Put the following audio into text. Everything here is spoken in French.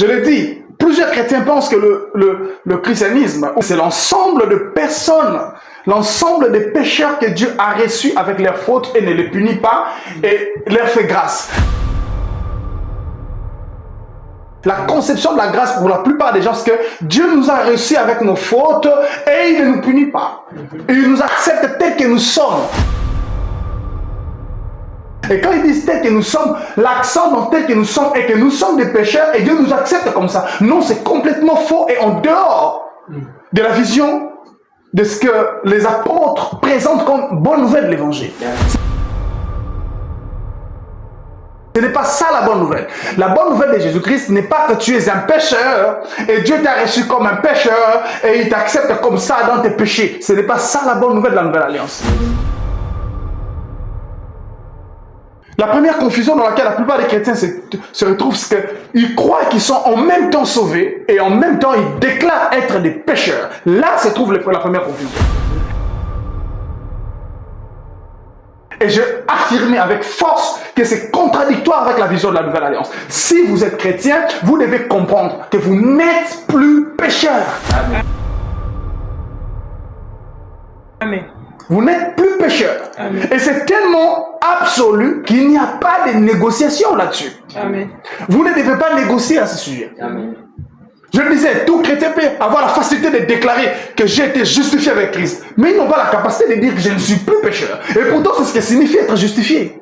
Je l'ai dit, plusieurs chrétiens pensent que le christianisme, c'est l'ensemble de personnes, l'ensemble des pécheurs que Dieu a reçus avec leurs fautes et ne les punit pas et leur fait grâce. La conception de la grâce pour la plupart des gens, c'est que Dieu nous a reçus avec nos fautes et il ne nous punit pas. Il nous accepte tel que nous sommes. Et quand ils disent tel que nous sommes, l'accent dans tel que nous sommes est que nous sommes des pécheurs et Dieu nous accepte comme ça. Non, c'est complètement faux et en dehors de la vision de ce que les apôtres présentent comme bonne nouvelle de l'évangile. Ce n'est pas ça la bonne nouvelle. La bonne nouvelle de Jésus-Christ n'est pas que tu es un pécheur et Dieu t'a reçu comme un pécheur et il t'accepte comme ça dans tes péchés. Ce n'est pas ça la bonne nouvelle de la nouvelle alliance. La première confusion dans laquelle la plupart des chrétiens se retrouvent, c'est qu'ils croient qu'ils sont en même temps sauvés et en même temps ils déclarent être des pécheurs. Là se trouve la première confusion. Et je affirme avec force que c'est contradictoire avec la vision de la nouvelle alliance. Si vous êtes chrétien, vous devez comprendre que vous n'êtes plus pécheur. Amen. Amen. Vous n'êtes plus pécheur. Amen. Et c'est tellement absolu qu'il n'y a pas de négociation là-dessus. Amen. Vous ne devez pas négocier à ce sujet. Amen. Je le disais, tout chrétien peut avoir la facilité de déclarer que j'ai été justifié avec Christ. Mais ils n'ont pas la capacité de dire que je ne suis plus pécheur. Et pourtant, c'est ce que signifie être justifié.